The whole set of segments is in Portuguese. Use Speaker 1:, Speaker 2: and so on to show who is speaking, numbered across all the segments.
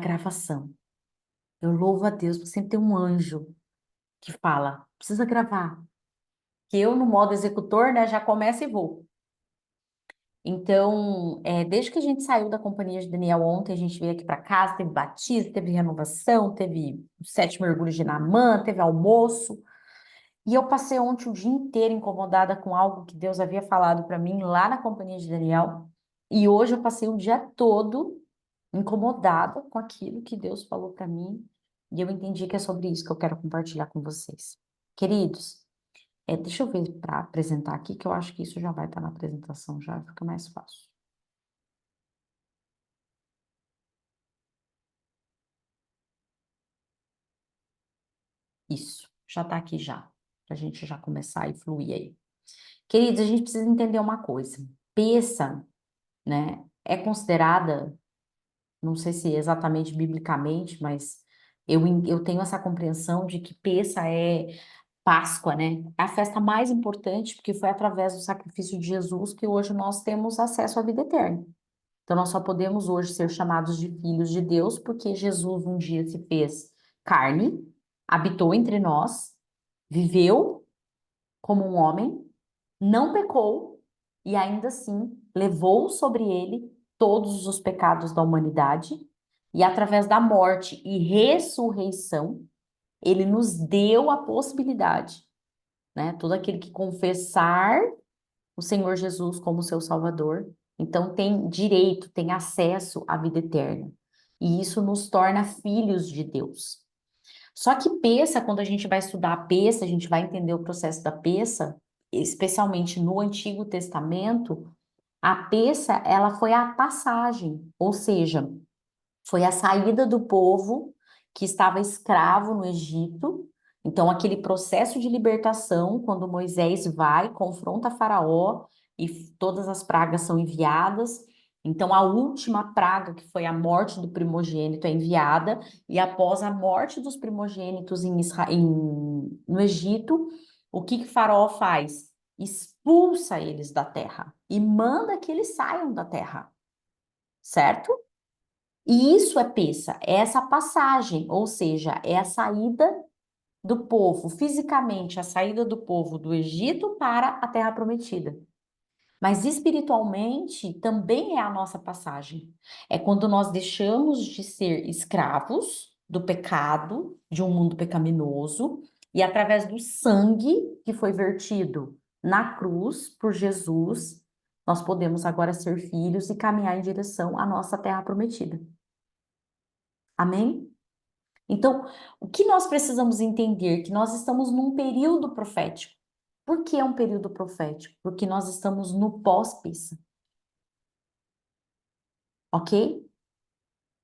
Speaker 1: gravação. Eu louvo a Deus, porque sempre tem um anjo que fala, precisa gravar. Que eu, no modo executor, né, já começo e vou. Então, desde que a gente saiu da companhia de Daniel ontem, a gente veio aqui para casa, teve batismo, teve renovação, teve 7 mergulhos de Naamã, teve almoço. E eu passei ontem o dia inteiro incomodada com algo que Deus havia falado para mim lá na companhia de Daniel. E hoje eu passei o dia todo incomodada com aquilo que Deus falou para mim. E eu entendi que é sobre isso que eu quero compartilhar com vocês. Queridos, deixa eu ver para apresentar aqui, que eu acho que isso já vai estar na apresentação, já fica mais fácil. Isso, já está aqui já, para a gente já começar e fluir aí. Queridos, a gente precisa entender uma coisa. Peça, né, é considerada, não sei se exatamente biblicamente, mas eu tenho essa compreensão de que Peça é Páscoa, né? É a festa mais importante, porque foi através do sacrifício de Jesus que hoje nós temos acesso à vida eterna. Então, nós só podemos hoje ser chamados de filhos de Deus, porque Jesus um dia se fez carne, habitou entre nós, viveu como um homem, não pecou e ainda assim levou sobre ele todos os pecados da humanidade e através da morte e ressurreição, ele nos deu a possibilidade, né? Todo aquele que confessar o Senhor Jesus como seu Salvador, então tem direito, tem acesso à vida eterna. E isso nos torna filhos de Deus. Só que peça, quando a gente vai estudar a peça, a gente vai entender o processo da peça, especialmente no Antigo Testamento, a peça, ela foi a passagem, ou seja, foi a saída do povo que estava escravo no Egito. Então, aquele processo de libertação, quando Moisés vai, confronta Faraó e todas as pragas são enviadas. Então, a última praga, que foi a morte do primogênito, é enviada, e após a morte dos primogênitos no Egito, o que Faraó faz? Expulsa eles da terra e manda que eles saiam da terra, certo? E isso é peça, é essa passagem, ou seja, é a saída do povo, fisicamente, a saída do povo do Egito para a Terra Prometida. Mas espiritualmente também é a nossa passagem. É quando nós deixamos de ser escravos do pecado, de um mundo pecaminoso, e através do sangue que foi vertido na cruz por Jesus, nós podemos agora ser filhos e caminhar em direção à nossa Terra Prometida. Amém? Então, o que nós precisamos entender? Que nós estamos num período profético. Por que é um período profético? Porque nós estamos no pós-peça, ok?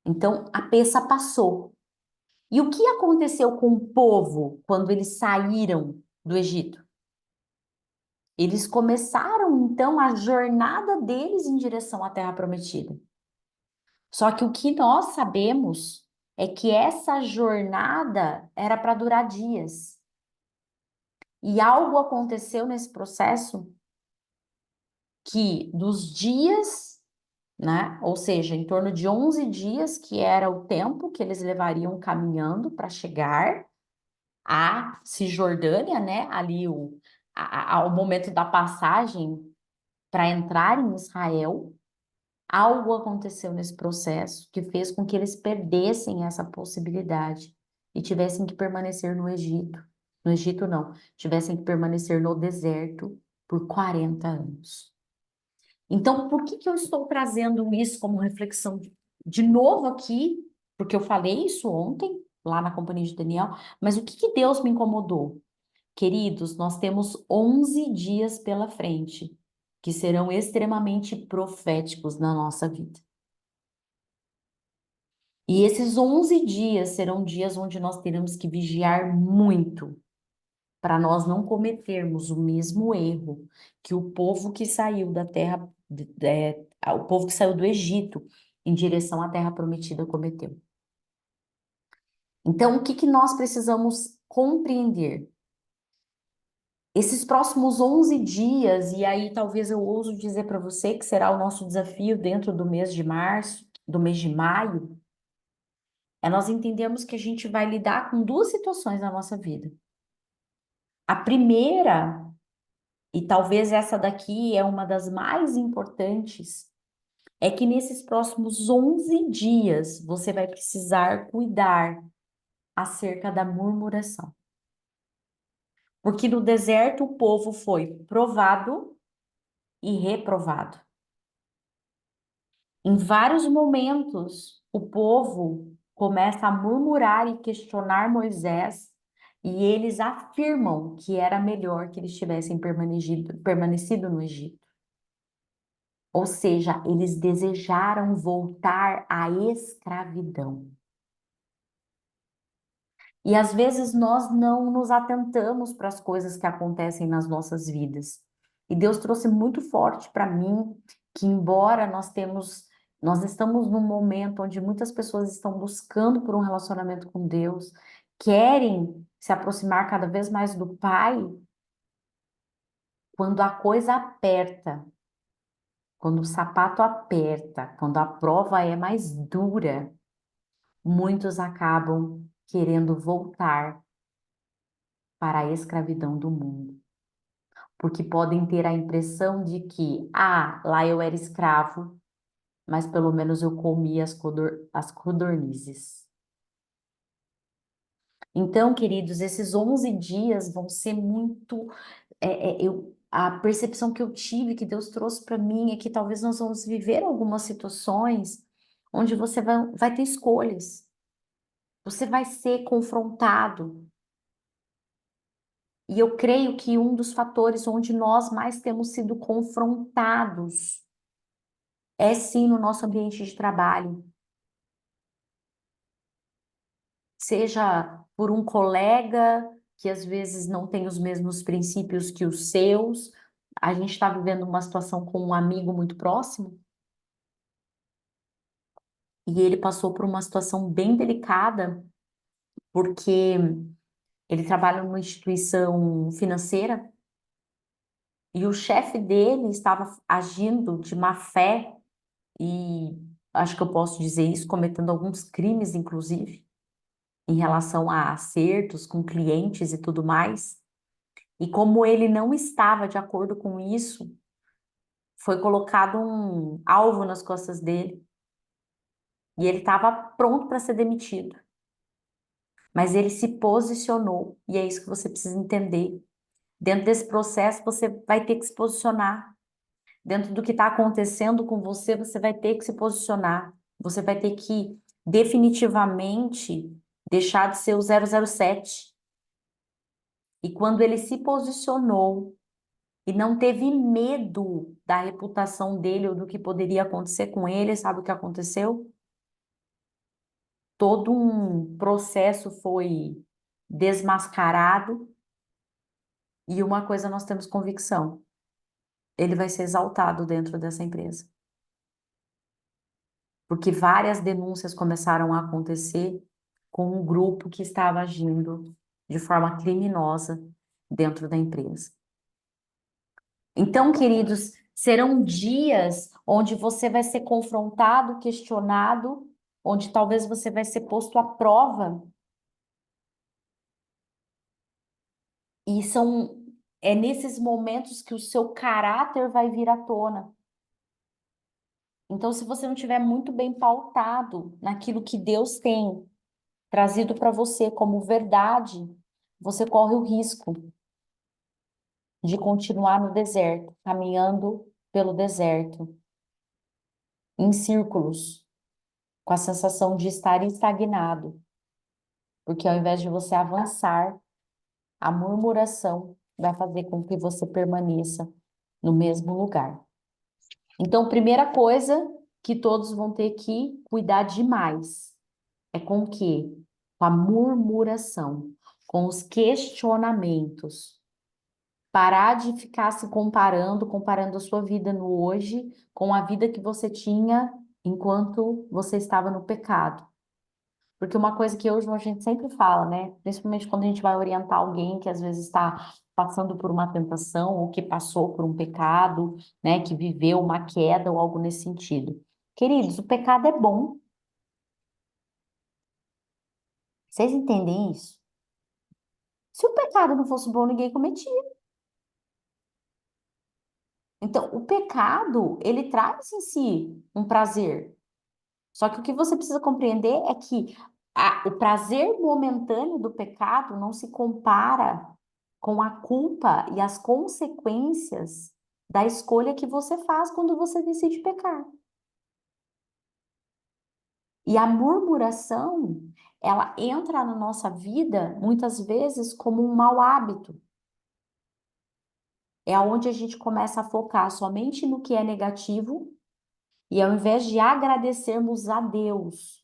Speaker 1: Então, a peça passou. E o que aconteceu com o povo quando eles saíram do Egito? Eles começaram, então, a jornada deles em direção à Terra Prometida. Só que o que nós sabemos é que essa jornada era para durar dias. E algo aconteceu nesse processo que dos dias, né, ou seja, em torno de 11 dias, que era o tempo que eles levariam caminhando para chegar à Cisjordânia, né, ali ao momento da passagem para entrar em Israel, algo aconteceu nesse processo que fez com que eles perdessem essa possibilidade e tivessem que permanecer no Egito. No Egito, não, tivessem que permanecer no deserto por 40 anos. Então, por que que eu estou trazendo isso como reflexão de novo aqui? Porque eu falei isso ontem, lá na companhia de Daniel, mas o que que Deus me incomodou? Queridos, nós temos 11 dias pela frente, que serão extremamente proféticos na nossa vida. E esses 11 dias serão dias onde nós teremos que vigiar muito, para nós não cometermos o mesmo erro que o povo que saiu da terra, o povo que saiu do Egito em direção à terra prometida cometeu. Então, o que que nós precisamos compreender? Esses próximos 11 dias, e aí talvez eu ouso dizer para você que será o nosso desafio dentro do mês de março, do mês de maio, É nós entendermos que a gente vai lidar com duas situações na nossa vida. A primeira, e talvez essa daqui é uma das mais importantes, é que nesses próximos 11 dias você vai precisar cuidar acerca da murmuração. Porque no deserto o povo foi provado e reprovado. Em vários momentos, o povo começa a murmurar e questionar Moisés, e eles afirmam que era melhor que eles tivessem permanecido no Egito. Ou seja, eles desejaram voltar à escravidão. E às vezes nós não nos atentamos para as coisas que acontecem nas nossas vidas. E Deus trouxe muito forte para mim que embora nós estamos num momento onde muitas pessoas estão buscando por um relacionamento com Deus, querem se aproximar cada vez mais do Pai, quando a coisa aperta, quando o sapato aperta, quando a prova é mais dura, muitos acabam querendo voltar para a escravidão do mundo, porque podem ter a impressão de que, lá eu era escravo, mas pelo menos eu comia as codornizes. Então, queridos, esses 11 dias vão ser muito. A percepção que eu tive, que Deus trouxe para mim, é que talvez nós vamos viver algumas situações onde você vai ter escolhas, você vai ser confrontado. E eu creio que um dos fatores onde nós mais temos sido confrontados é sim no nosso ambiente de trabalho, seja por um colega que às vezes não tem os mesmos princípios que os seus. A gente está vivendo uma situação com um amigo muito próximo e ele passou por uma situação bem delicada porque ele trabalha numa instituição financeira e o chefe dele estava agindo de má fé e acho que eu posso dizer isso, cometendo alguns crimes, inclusive, em relação a acertos com clientes e tudo mais. E como ele não estava de acordo com isso, foi colocado um alvo nas costas dele e ele estava pronto para ser demitido. Mas ele se posicionou, e é isso que você precisa entender. Dentro desse processo, você vai ter que se posicionar. Dentro do que está acontecendo com você, você vai ter que se posicionar. Você vai ter que definitivamente deixar de ser o 007. E quando ele se posicionou e não teve medo da reputação dele ou do que poderia acontecer com ele, sabe o que aconteceu? Todo um processo foi desmascarado e uma coisa nós temos convicção: ele vai ser exaltado dentro dessa empresa. Porque várias denúncias começaram a acontecer com um grupo que estava agindo de forma criminosa dentro da empresa. Então, queridos, serão dias onde você vai ser confrontado, questionado, onde talvez você vai ser posto à prova. E é nesses momentos que o seu caráter vai vir à tona. Então, se você não estiver muito bem pautado naquilo que Deus tem trazido para você como verdade, você corre o risco de continuar no deserto, caminhando pelo deserto, em círculos, com a sensação de estar estagnado, porque ao invés de você avançar, a murmuração vai fazer com que você permaneça no mesmo lugar. Então, primeira coisa que todos vão ter que cuidar demais é com o quê? Com a murmuração, com os questionamentos. Parar de ficar se comparando a sua vida no hoje com a vida que você tinha enquanto você estava no pecado. Porque uma coisa que hoje a gente sempre fala, né? Principalmente quando a gente vai orientar alguém que às vezes está passando por uma tentação ou que passou por um pecado, né? Que viveu uma queda ou algo nesse sentido. Queridos, o pecado é bom. Vocês entendem isso? Se o pecado não fosse bom, ninguém cometia. Então, o pecado, ele traz em si um prazer. Só que o que você precisa compreender é que o prazer momentâneo do pecado não se compara com a culpa e as consequências da escolha que você faz quando você decide pecar. E a murmuração, ela entra na nossa vida muitas vezes como um mau hábito. É onde a gente começa a focar somente no que é negativo e ao invés de agradecermos a Deus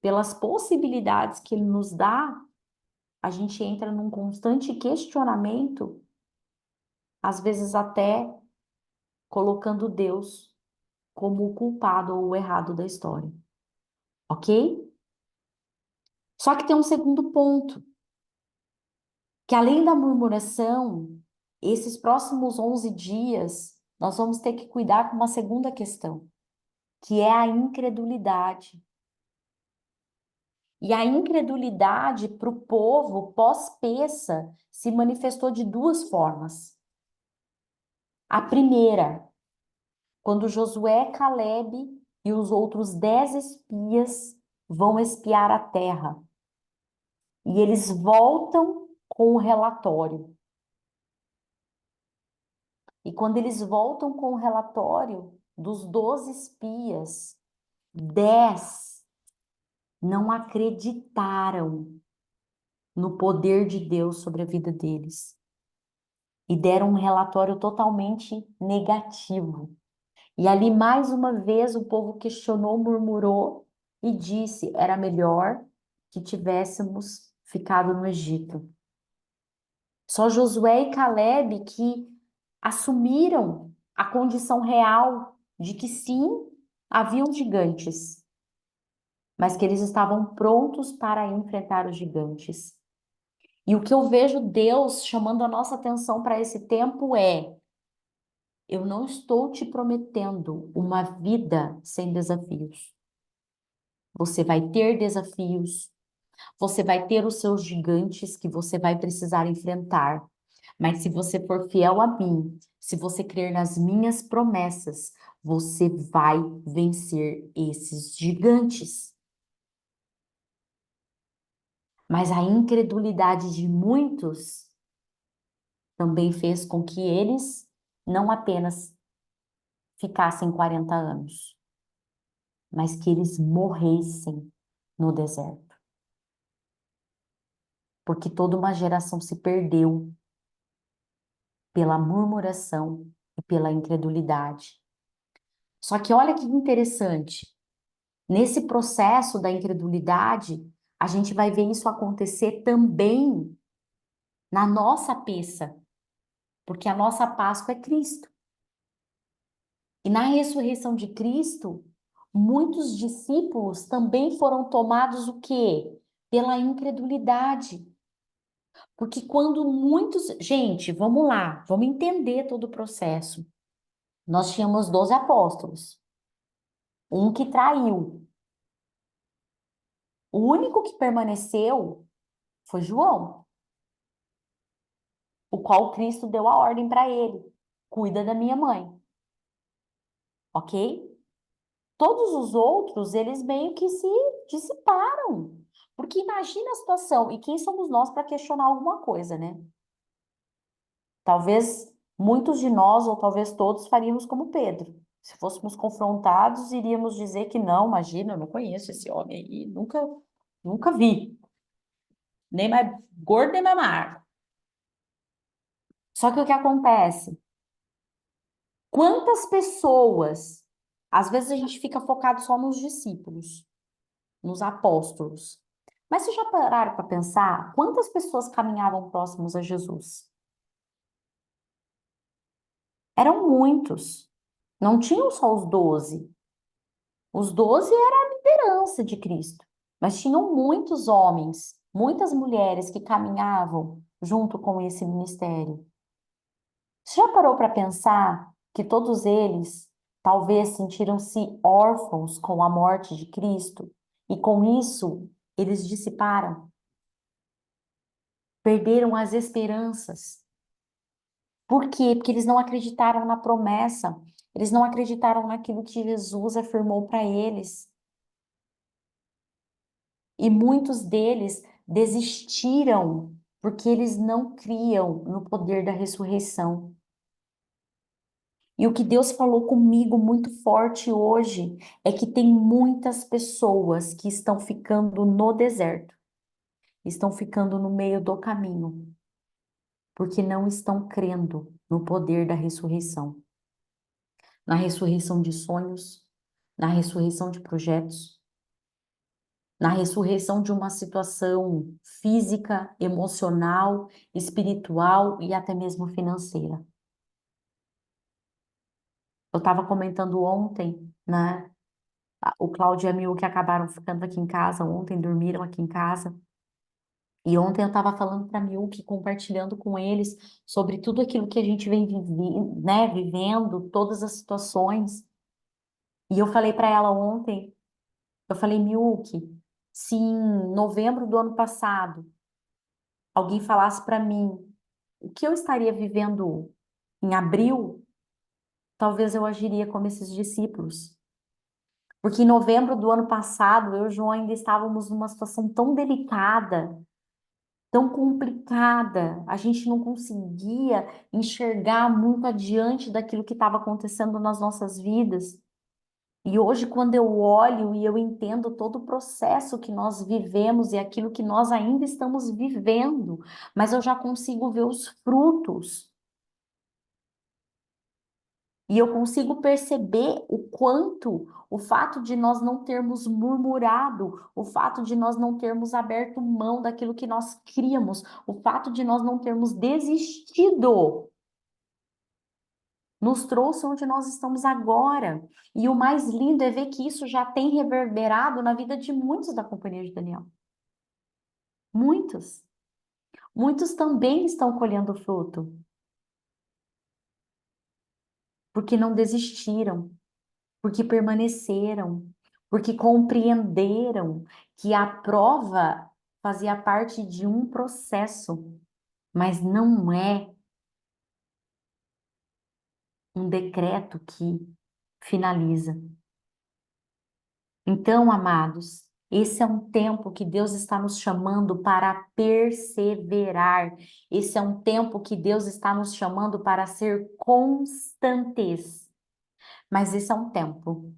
Speaker 1: pelas possibilidades que Ele nos dá, a gente entra num constante questionamento, às vezes até colocando Deus como o culpado ou o errado da história, ok? Só que tem um segundo ponto, que além da murmuração, esses próximos 11 dias, nós vamos ter que cuidar com uma segunda questão, que é a incredulidade. E a incredulidade para o povo pós-peça se manifestou de duas formas. A primeira, quando Josué, Caleb e os outros 10 espias vão espiar a terra. E eles voltam com o relatório. E quando eles voltam com o relatório, dos 12 espias, 10 não acreditaram no poder de Deus sobre a vida deles. E deram um relatório totalmente negativo. E ali, mais uma vez, o povo questionou, murmurou e disse: era melhor que tivéssemos ficado no Egito. Só Josué e Caleb que assumiram a condição real de que sim, haviam gigantes, mas que eles estavam prontos para enfrentar os gigantes. E o que eu vejo Deus chamando a nossa atenção para esse tempo é: eu não estou te prometendo uma vida sem desafios. Você vai ter desafios, você vai ter os seus gigantes que você vai precisar enfrentar. Mas se você for fiel a mim, se você crer nas minhas promessas, você vai vencer esses gigantes. Mas a incredulidade de muitos também fez com que eles não apenas ficassem 40 anos, mas que eles morressem no deserto. Porque toda uma geração se perdeu pela murmuração e pela incredulidade. Só que olha que interessante, nesse processo da incredulidade, a gente vai ver isso acontecer também na nossa peça, porque a nossa Páscoa é Cristo. E na ressurreição de Cristo, muitos discípulos também foram tomados o quê? Pela incredulidade. Porque quando muitos. Gente, vamos lá, vamos entender todo o processo. Nós tínhamos 12 apóstolos, um que traiu. O único que permaneceu foi João, o qual Cristo deu a ordem para ele: cuida da minha mãe, ok? Todos os outros, eles meio que se dissiparam. Porque imagina a situação, e quem somos nós para questionar alguma coisa, né? Talvez muitos de nós, ou talvez todos, faríamos como Pedro. Se fôssemos confrontados, iríamos dizer que não, imagina, eu não conheço esse homem aí, nunca vi. Nem mais gordo, nem mais magro. Só que o que acontece? Quantas pessoas, às vezes a gente fica focado só nos discípulos, nos apóstolos. Mas vocês já pararam para pensar quantas pessoas caminhavam próximos a Jesus? Eram muitos. Não tinham só os 12. Os 12 era a liderança de Cristo. Mas tinham muitos homens, muitas mulheres que caminhavam junto com esse ministério. Você já parou para pensar que todos eles talvez sentiram-se órfãos com a morte de Cristo e com isso eles dissiparam, perderam as esperanças. Por quê? Porque eles não acreditaram na promessa, eles não acreditaram naquilo que Jesus afirmou para eles. E muitos deles desistiram porque eles não criam no poder da ressurreição. E o que Deus falou comigo muito forte hoje é que tem muitas pessoas que estão ficando no deserto, estão ficando no meio do caminho, porque não estão crendo no poder da ressurreição, na ressurreição de sonhos, na ressurreição de projetos, na ressurreição de uma situação física, emocional, espiritual e até mesmo financeira. Eu estava comentando ontem, né? O Cláudio e a Mil que acabaram ficando aqui em casa ontem, dormiram aqui em casa. E ontem eu estava falando para a Milk, compartilhando com eles sobre tudo aquilo que a gente vem né, vivendo, todas as situações. E eu falei para ela ontem, eu falei, Milk, se em novembro do ano passado alguém falasse para mim o que eu estaria vivendo em abril, talvez eu agiria como esses discípulos. Porque em novembro do ano passado, eu e o João ainda estávamos numa situação tão delicada, tão complicada, a gente não conseguia enxergar muito adiante daquilo que estava acontecendo nas nossas vidas. E hoje, quando eu olho e eu entendo todo o processo que nós vivemos e aquilo que nós ainda estamos vivendo, mas eu já consigo ver os frutos. E eu consigo perceber o quanto o fato de nós não termos murmurado, o fato de nós não termos aberto mão daquilo que nós criamos, o fato de nós não termos desistido, nos trouxe onde nós estamos agora. E o mais lindo é ver que isso já tem reverberado na vida de muitos da Companhia de Daniel. Muitos. Muitos também estão colhendo fruto, porque não desistiram, porque permaneceram, porque compreenderam que a prova fazia parte de um processo, mas não é um decreto que finaliza. Então, amados, esse é um tempo que Deus está nos chamando para perseverar. Esse é um tempo que Deus está nos chamando para ser constantes. Mas esse é um tempo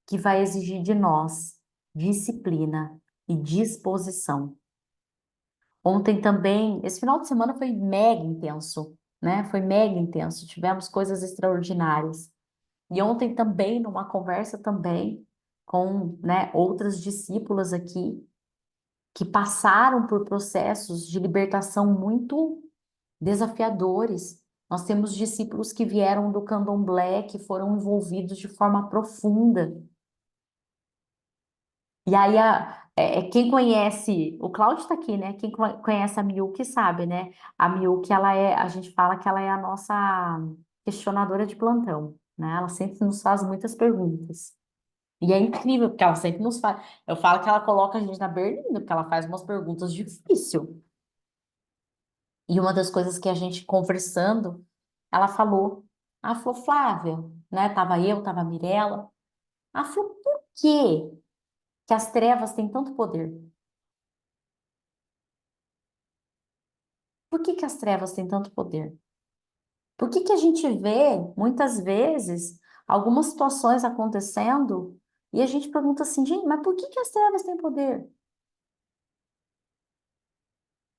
Speaker 1: que vai exigir de nós disciplina e disposição. Ontem também, esse final de semana foi mega intenso, né? Foi mega intenso. Tivemos coisas extraordinárias. E ontem também, numa conversa também com, né, outras discípulas aqui, que passaram por processos de libertação muito desafiadores. Nós temos discípulos que vieram do candomblé, que foram envolvidos de forma profunda. E aí, quem conhece, o Cláudio está aqui, né? Quem conhece a Milk sabe, né? A Milk, a gente fala que ela é a nossa questionadora de plantão, né? Ela sempre nos faz muitas perguntas. E é incrível, porque ela sempre nos faz. Eu falo que ela coloca a gente na berlinda, porque ela faz umas perguntas difíceis. E uma das coisas que a gente conversando, ela falou, Flávia, né? Tava eu, tava a Mirella. Ela falou, por que que as trevas têm tanto poder? Por que que as trevas têm tanto poder? Por que que a gente vê, muitas vezes, algumas situações acontecendo e a gente pergunta assim, gente, mas por que que as trevas têm poder?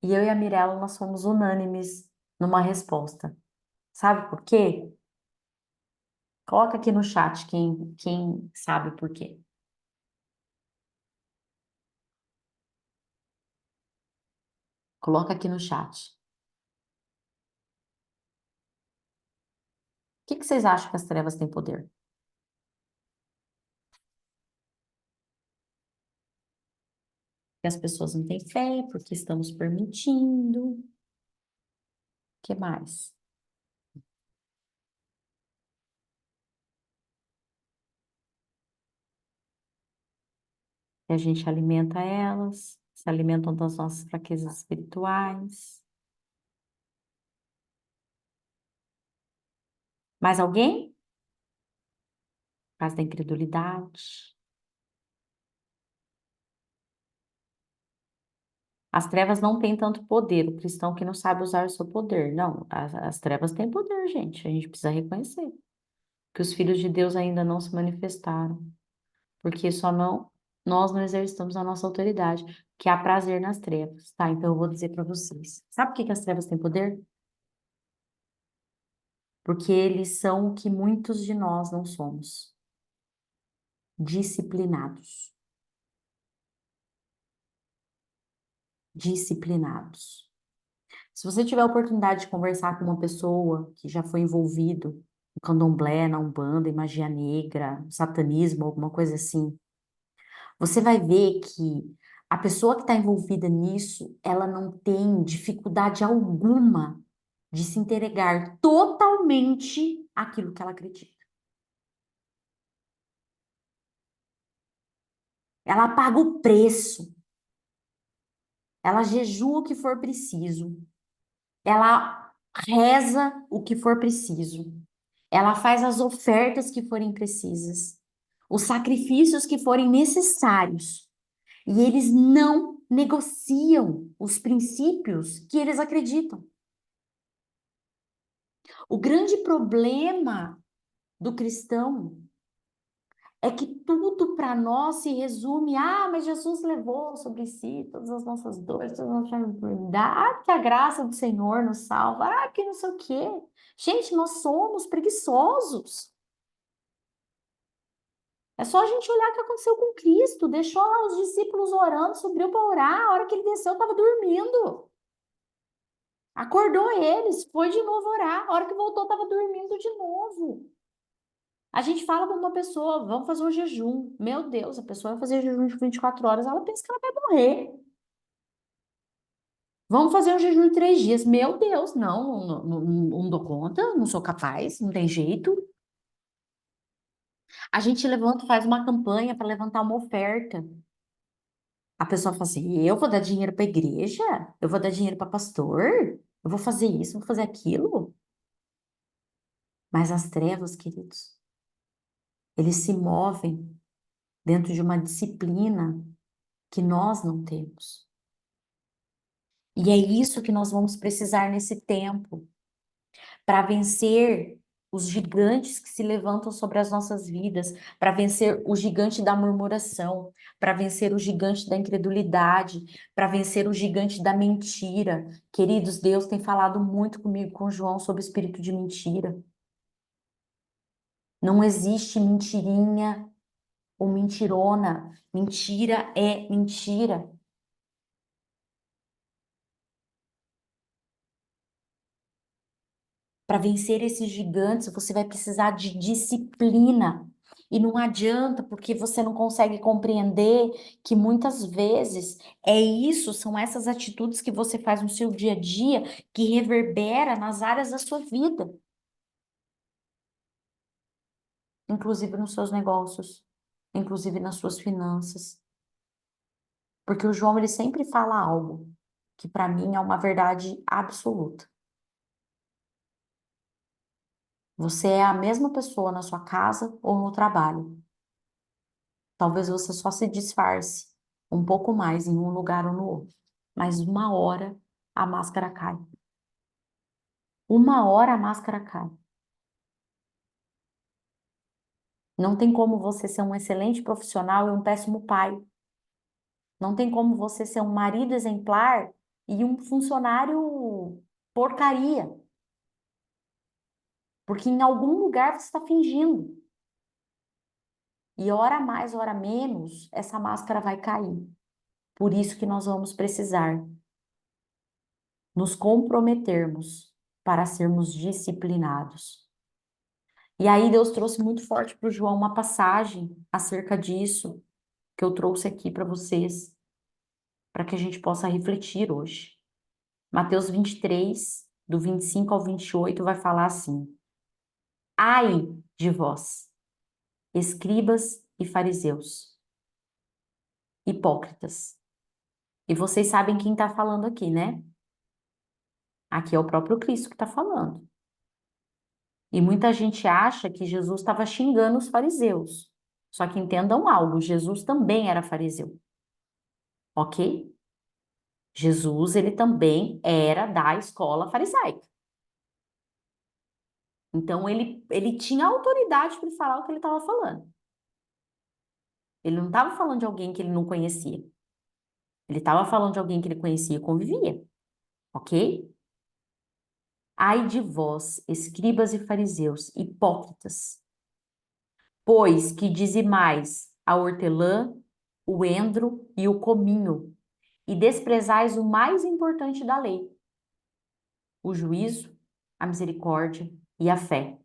Speaker 1: E eu e a Mirella, nós fomos unânimes numa resposta. Sabe por quê? Coloca aqui no chat quem sabe por quê. Coloca aqui no chat. O que que vocês acham que as trevas têm poder? Que as pessoas não têm fé, porque estamos permitindo. O que mais? Que a gente alimenta elas. se alimentam das nossas fraquezas espirituais. Mais alguém? Por causa da incredulidade. As trevas não têm tanto poder, o cristão que não sabe usar o seu poder. Não, as trevas têm poder, gente. A gente precisa reconhecer que os filhos de Deus ainda não se manifestaram, porque nós não exercitamos a nossa autoridade, que há prazer nas trevas, tá? Então eu vou dizer para vocês. Sabe por que que as trevas têm poder? Porque eles são o que muitos de nós não somos, disciplinados. Disciplinados. Se você tiver a oportunidade de conversar com uma pessoa que já foi envolvido no candomblé, na umbanda, em magia negra, no satanismo, alguma coisa assim, você vai ver que a pessoa que está envolvida nisso, ela não tem dificuldade alguma de se entregar totalmente àquilo que ela acredita. Ela paga o preço, ela jejua o que for preciso, ela reza o que for preciso, ela faz as ofertas que forem precisas, os sacrifícios que forem necessários, e eles não negociam os princípios que eles acreditam. O grande problema do cristão é que tudo para nós se resume, mas Jesus levou sobre si todas as nossas dores, todas as nossas enfermidades, que a graça do Senhor nos salva, que não sei o quê. Gente, nós somos preguiçosos. É só a gente olhar o que aconteceu com Cristo, deixou lá os discípulos orando, subiu para orar, a hora que ele desceu, estava dormindo. Acordou eles, foi de novo orar, a hora que voltou, estava dormindo de novo. A gente fala para uma pessoa, vamos fazer um jejum. Meu Deus, a pessoa vai fazer jejum de 24 horas, ela pensa que ela vai morrer. Vamos fazer um jejum de 3 dias. Meu Deus, não dou conta, não sou capaz, não tem jeito. A gente levanta, faz uma campanha para levantar uma oferta. A pessoa fala assim: eu vou dar dinheiro para a igreja? Eu vou dar dinheiro para pastor? Eu vou fazer isso, vou fazer aquilo? Mas as trevas, queridos, eles se movem dentro de uma disciplina que nós não temos. E é isso que nós vamos precisar nesse tempo, para vencer os gigantes que se levantam sobre as nossas vidas, para vencer o gigante da murmuração, para vencer o gigante da incredulidade, para vencer o gigante da mentira. Queridos, Deus tem falado muito comigo, com João, sobre o espírito de mentira. Não existe mentirinha ou mentirona. Mentira é mentira. Para vencer esses gigantes, você vai precisar de disciplina. E não adianta, porque você não consegue compreender que muitas vezes é isso, são essas atitudes que você faz no seu dia a dia que reverbera nas áreas da sua vida, inclusive nos seus negócios, inclusive nas suas finanças. Porque o João, ele sempre fala algo que para mim é uma verdade absoluta. Você é a mesma pessoa na sua casa ou no trabalho. Talvez você só se disfarce um pouco mais em um lugar ou no outro. Mas uma hora a máscara cai. Uma hora a máscara cai. Não tem como você ser um excelente profissional e um péssimo pai. Não tem como você ser um marido exemplar e um funcionário porcaria. Porque em algum lugar você está fingindo. E hora mais, hora menos, essa máscara vai cair. Por isso que nós vamos precisar nos comprometermos para sermos disciplinados. E aí Deus trouxe muito forte para o João uma passagem acerca disso, que eu trouxe aqui para vocês, para que a gente possa refletir hoje. Mateus 23, do 25 ao 28, vai falar assim: Ai de vós, escribas e fariseus, hipócritas, E vocês sabem quem está falando aqui, né? Aqui é o próprio Cristo que está falando. E muita gente acha que Jesus estava xingando os fariseus. Só que entendam algo, Jesus também era fariseu, ok? Jesus, ele também era da escola farisaica. Então, ele tinha autoridade para falar o que ele estava falando. Ele não estava falando de alguém que ele não conhecia. Ele estava falando de alguém que ele conhecia e convivia, ok? Ai de vós, escribas e fariseus, hipócritas, pois que dizimais a hortelã, o endro e o cominho, e desprezais o mais importante da lei, o juízo, a misericórdia e a fé.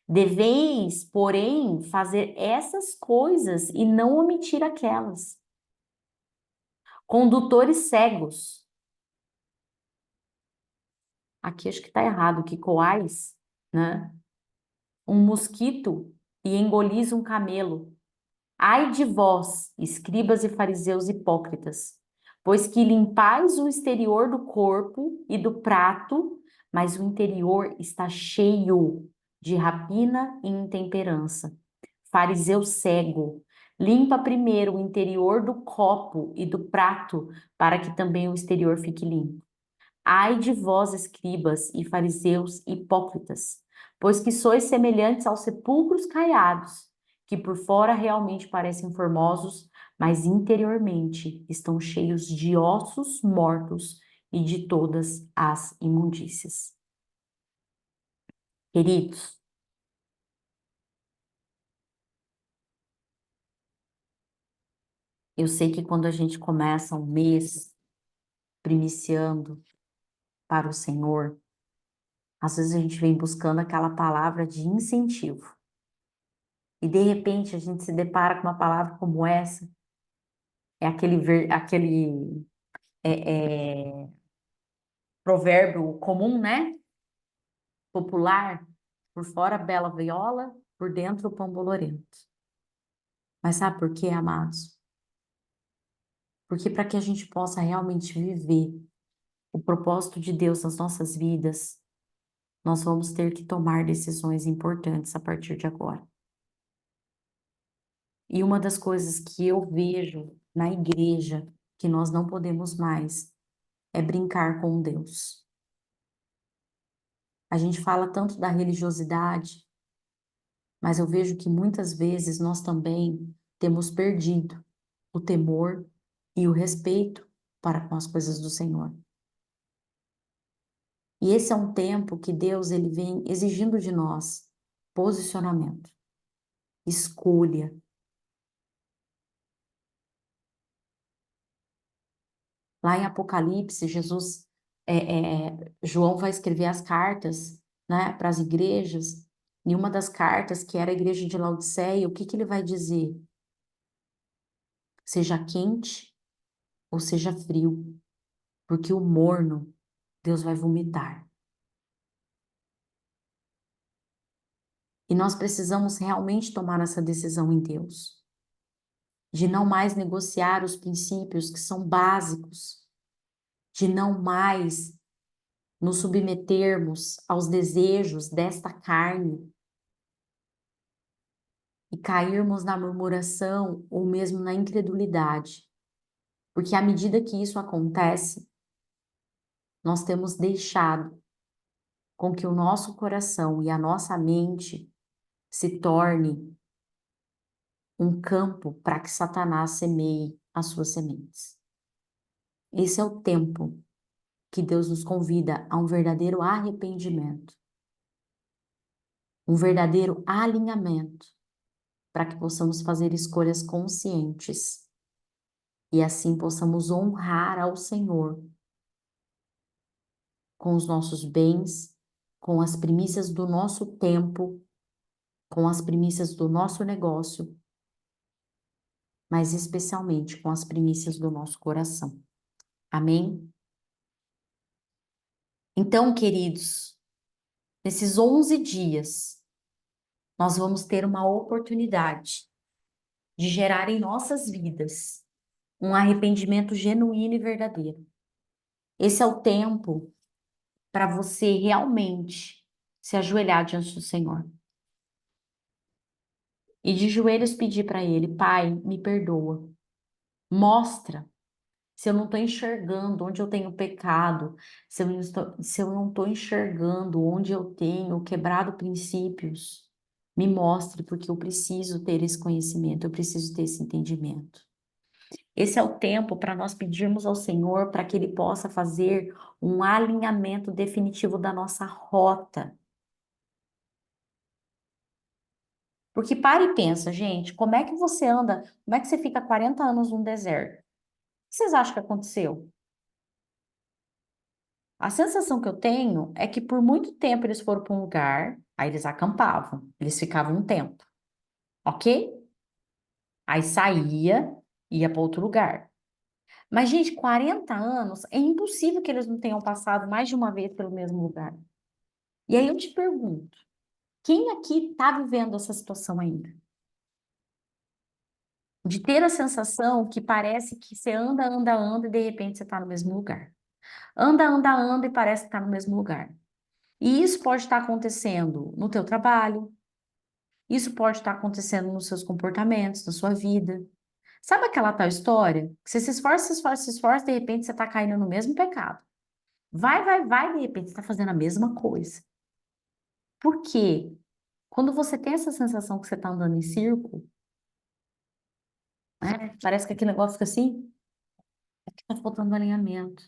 Speaker 1: Deveis, porém, fazer essas coisas e não omitir aquelas. Condutores cegos. Aqui acho que está errado, que coais, né? Um mosquito e engolis um camelo. Ai de vós, escribas e fariseus hipócritas, pois que limpais o exterior do corpo e do prato, mas o interior está cheio de rapina e intemperança. Fariseu cego, limpa primeiro o interior do copo e do prato, para que também o exterior fique limpo. Ai de vós, escribas e fariseus hipócritas, pois que sois semelhantes aos sepulcros caiados, que por fora realmente parecem formosos, mas interiormente estão cheios de ossos mortos e de todas as imundícias. Queridos, eu sei que quando a gente começa um mês primiciando para o Senhor, às vezes a gente vem buscando aquela palavra de incentivo. E de repente a gente se depara com uma palavra como essa, é aquele provérbio comum, né? Popular, por fora bela viola, por dentro o pão bolorento. Mas sabe por quê, amados? Porque para que a gente possa realmente viver o propósito de Deus nas nossas vidas, nós vamos ter que tomar decisões importantes a partir de agora. E uma das coisas que eu vejo na igreja que nós não podemos mais é brincar com Deus. A gente fala tanto da religiosidade, mas eu vejo que muitas vezes nós também temos perdido o temor e o respeito para com as coisas do Senhor. E esse é um tempo que Deus ele vem exigindo de nós posicionamento, escolha. Lá em Apocalipse, João vai escrever as cartas, né, para as igrejas. E uma das cartas, que era a igreja de Laodiceia, o que que ele vai dizer? Seja quente ou seja frio, porque o morno Deus vai vomitar. E nós precisamos realmente tomar essa decisão em Deus, de não mais negociar os princípios que são básicos, de não mais nos submetermos aos desejos desta carne e cairmos na murmuração ou mesmo na incredulidade. Porque à medida que isso acontece, nós temos deixado com que o nosso coração e a nossa mente se torne um campo para que Satanás semeie as suas sementes. Esse é o tempo que Deus nos convida a um verdadeiro arrependimento, um verdadeiro alinhamento, para que possamos fazer escolhas conscientes e assim possamos honrar ao Senhor com os nossos bens, com as primícias do nosso tempo, com as primícias do nosso negócio, mas especialmente com as primícias do nosso coração. Amém? Então, queridos, nesses 11 dias, nós vamos ter uma oportunidade de gerar em nossas vidas um arrependimento genuíno e verdadeiro. Esse é o tempo para você realmente se ajoelhar diante do Senhor e de joelhos pedir para Ele: Pai, me perdoa. Mostra se eu não estou enxergando onde eu tenho pecado, se eu não estou enxergando onde eu tenho quebrado princípios. Me mostre, porque eu preciso ter esse conhecimento, eu preciso ter esse entendimento. Esse é o tempo para nós pedirmos ao Senhor para que Ele possa fazer um alinhamento definitivo da nossa rota. Porque para e pensa, gente, como é que você anda, como é que você fica 40 anos num deserto? O que vocês acham que aconteceu? A sensação que eu tenho é que por muito tempo eles foram para um lugar, aí eles acampavam, eles ficavam um tempo, ok? Aí saía, ia para outro lugar. Mas, gente, 40 anos, é impossível que eles não tenham passado mais de uma vez pelo mesmo lugar. E aí eu te pergunto, quem aqui está vivendo essa situação ainda? De ter a sensação que parece que você anda, anda, anda e de repente você está no mesmo lugar. Anda, anda, anda e parece que está no mesmo lugar. E isso pode estar acontecendo no teu trabalho, isso pode estar acontecendo nos seus comportamentos, na sua vida. Sabe aquela tal história? Que você se esforça, se esforça, se esforça, de repente você está caindo no mesmo pecado. Vai, vai, vai, de repente você está fazendo a mesma coisa. Por quê? Quando você tem essa sensação que você está andando em círculo, né? Parece que aquele negócio fica assim, está faltando alinhamento.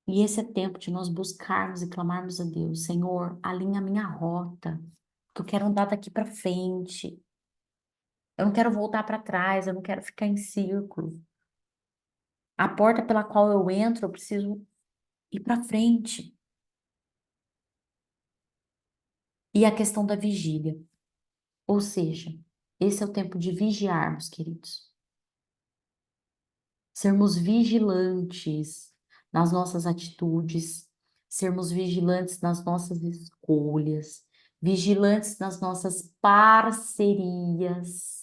Speaker 1: E esse é tempo de nós buscarmos e clamarmos a Deus, Senhor, alinha a minha rota, porque eu quero andar daqui para frente. Eu não quero voltar para trás, eu não quero ficar em círculo. A porta pela qual eu entro, eu preciso ir para frente. E a questão da vigília. Ou seja, esse é o tempo de vigiarmos, queridos. Sermos vigilantes nas nossas atitudes, sermos vigilantes nas nossas escolhas, vigilantes nas nossas parcerias.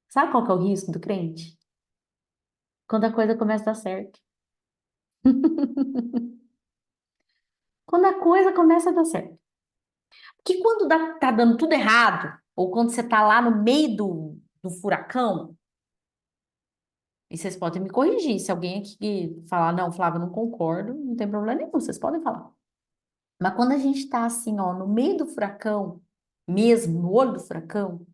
Speaker 1: Sabe qual que é o risco do crente? Quando a coisa começa a dar certo. Quando a coisa começa a dar certo. Que quando tá dando tudo errado, ou quando você tá lá no meio do furacão, e vocês podem me corrigir, se alguém aqui falar, não, Flávia, eu não concordo, não tem problema nenhum, vocês podem falar. Mas quando a gente tá assim, ó, no meio do furacão, mesmo no olho do furacão,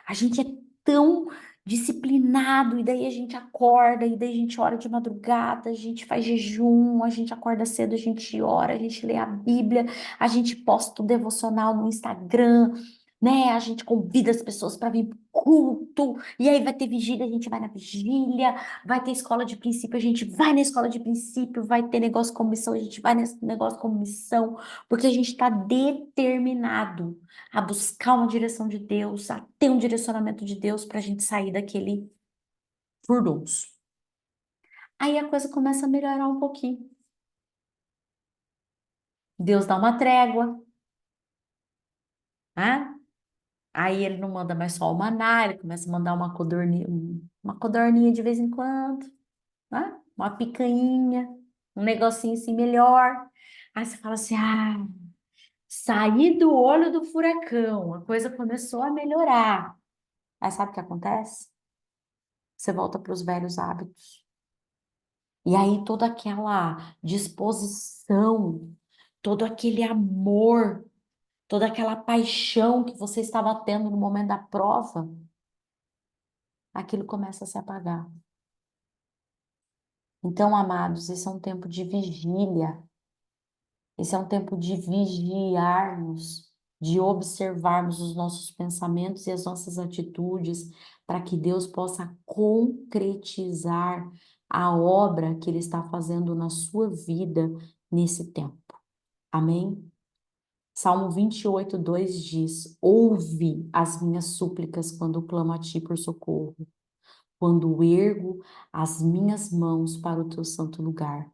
Speaker 1: a gente é tão disciplinado, e daí a gente acorda, e daí a gente ora de madrugada, a gente faz jejum, a gente acorda cedo, a gente ora, a gente lê a Bíblia, a gente posta o devocional no Instagram, né? A gente convida as pessoas para vir pro culto, e aí vai ter vigília, a gente vai na vigília, vai ter escola de princípio, a gente vai na escola de princípio, vai ter negócio com missão, a gente vai nesse negócio com missão, porque a gente está determinado a buscar uma direção de Deus, a ter um direcionamento de Deus para a gente sair daquele furdunço. Aí a coisa começa a melhorar um pouquinho. Deus dá uma trégua, né? Aí ele não manda mais só o maná, ele começa a mandar uma codorninha de vez em quando, né? Uma picanha, um negocinho assim melhor. Aí você fala assim: ah, saí do olho do furacão, a coisa começou a melhorar. Aí sabe o que acontece? Você volta para os velhos hábitos. E aí toda aquela disposição, todo aquele amor, toda aquela paixão que você estava tendo no momento da prova, aquilo começa a se apagar. Então, amados, esse é um tempo de vigília. Esse é um tempo de vigiarmos, de observarmos os nossos pensamentos e as nossas atitudes, para que Deus possa concretizar a obra que Ele está fazendo na sua vida nesse tempo. Amém? Salmo 28, 2 diz: Ouve as minhas súplicas quando clamo a ti por socorro, quando ergo as minhas mãos para o teu santo lugar.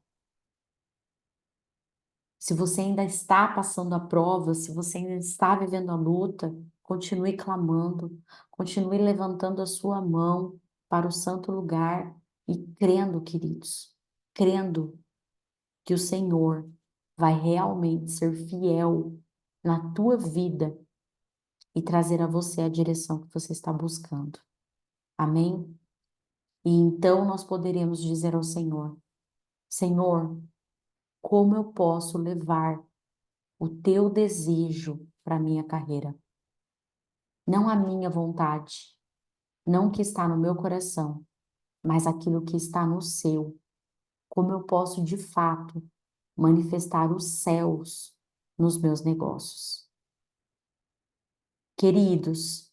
Speaker 1: Se você ainda está passando a prova, se você ainda está vivendo a luta, continue clamando, continue levantando a sua mão, para o santo lugar e crendo, queridos, crendo que o Senhor vai realmente ser fiel na tua vida e trazer a você a direção que você está buscando. Amém? E então nós poderemos dizer ao Senhor: Senhor, como eu posso levar o teu desejo para a minha carreira? Não a minha vontade, não o que está no meu coração, mas aquilo que está no seu. Como eu posso, de fato, manifestar os céus nos meus negócios? Queridos,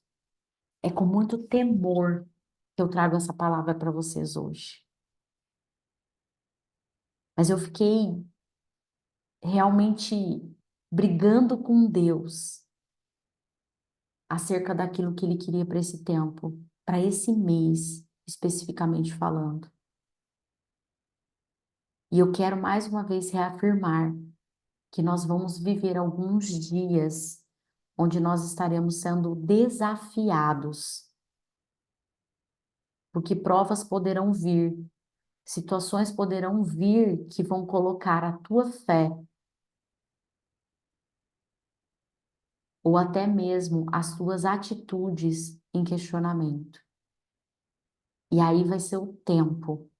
Speaker 1: é com muito temor que eu trago essa palavra para vocês hoje. Mas eu fiquei realmente brigando com Deus acerca daquilo que Ele queria para esse tempo, para esse mês, especificamente falando. E eu quero mais uma vez reafirmar que nós vamos viver alguns dias onde nós estaremos sendo desafiados, porque provas poderão vir, situações poderão vir que vão colocar a tua fé ou até mesmo as tuas atitudes em questionamento. E aí vai ser o tempo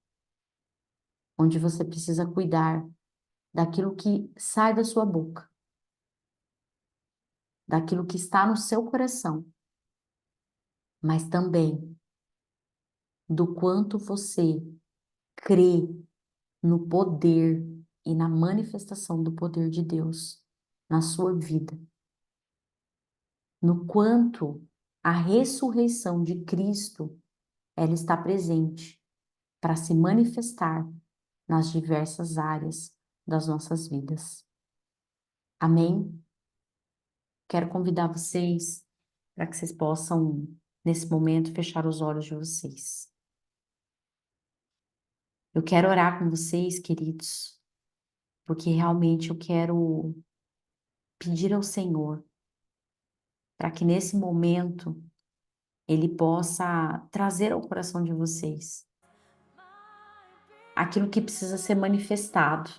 Speaker 1: onde você precisa cuidar daquilo que sai da sua boca, daquilo que está no seu coração, mas também do quanto você crê no poder e na manifestação do poder de Deus na sua vida, no quanto a ressurreição de Cristo ela está presente para se manifestar nas diversas áreas das nossas vidas. Amém? Quero convidar vocês para que vocês possam, nesse momento, fechar os olhos de vocês. Eu quero orar com vocês, queridos, porque realmente eu quero pedir ao Senhor para que nesse momento Ele possa trazer ao coração de vocês aquilo que precisa ser manifestado.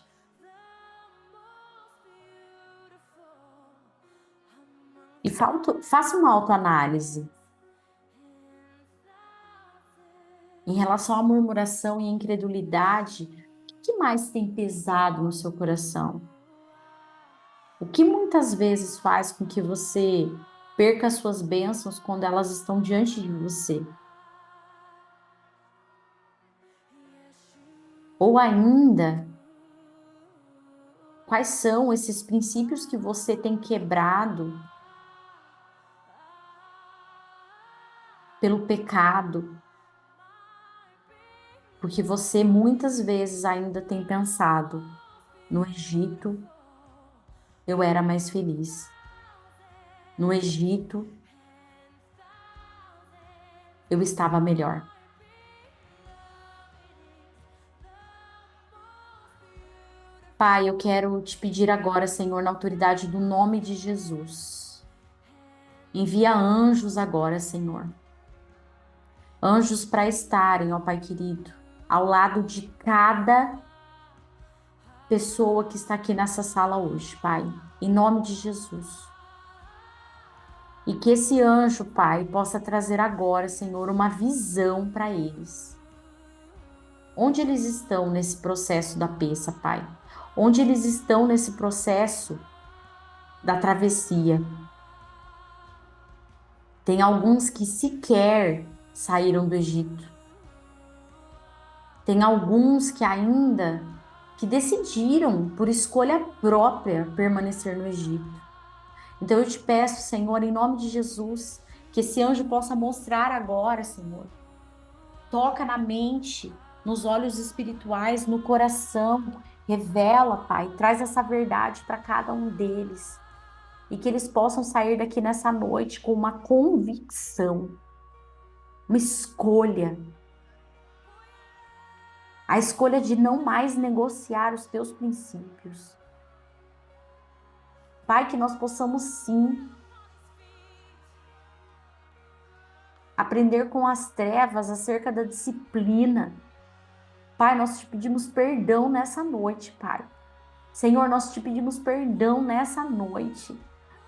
Speaker 1: E faça uma autoanálise em relação à murmuração e incredulidade. O que mais tem pesado no seu coração? O que muitas vezes faz com que você perca as suas bênçãos quando elas estão diante de você? Ou ainda, quais são esses princípios que você tem quebrado pelo pecado? Porque você muitas vezes ainda tem pensado, no Egito eu era mais feliz. No Egito eu estava melhor. Pai, eu quero te pedir agora, Senhor, na autoridade do nome de Jesus. Envia anjos agora, Senhor. Anjos para estarem, ó Pai querido, ao lado de cada pessoa que está aqui nessa sala hoje, Pai, em nome de Jesus. E que esse anjo, Pai, possa trazer agora, Senhor, uma visão para eles. Onde eles estão nesse processo da peça, Pai? Onde eles estão nesse processo da travessia? Tem alguns que sequer saíram do Egito. Tem alguns que ainda que decidiram por escolha própria permanecer no Egito. Então eu te peço, Senhor, em nome de Jesus, que esse anjo possa mostrar agora, Senhor. Toca na mente, nos olhos espirituais, no coração. Revela, Pai, traz essa verdade para cada um deles. E que eles possam sair daqui nessa noite com uma convicção, uma escolha. A escolha de não mais negociar os teus princípios. Pai, que nós possamos sim aprender com as trevas acerca da disciplina. Pai, nós te pedimos perdão nessa noite, Pai. Senhor, nós te pedimos perdão nessa noite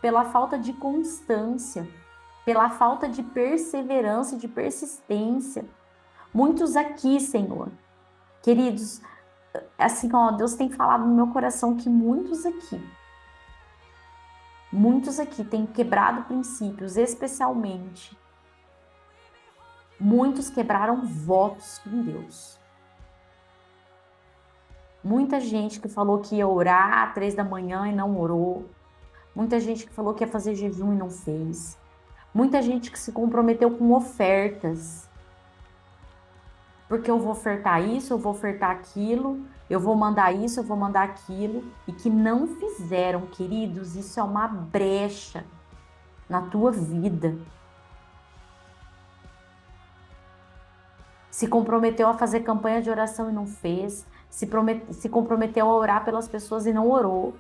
Speaker 1: pela falta de constância, pela falta de perseverança e de persistência. Muitos aqui, Senhor, queridos, assim, ó, Deus tem falado no meu coração que muitos aqui têm quebrado princípios, especialmente, muitos quebraram votos com Deus. Muita gente que falou que ia orar às 3 da manhã e não orou. Muita gente que falou que ia fazer jejum e não fez. Muita gente que se comprometeu com ofertas. Porque eu vou ofertar isso, eu vou ofertar aquilo, eu vou mandar isso, eu vou mandar aquilo. E que não fizeram, queridos, isso é uma brecha na tua vida. Se comprometeu a fazer campanha de oração e não fez. Se comprometeu a orar pelas pessoas e não orou.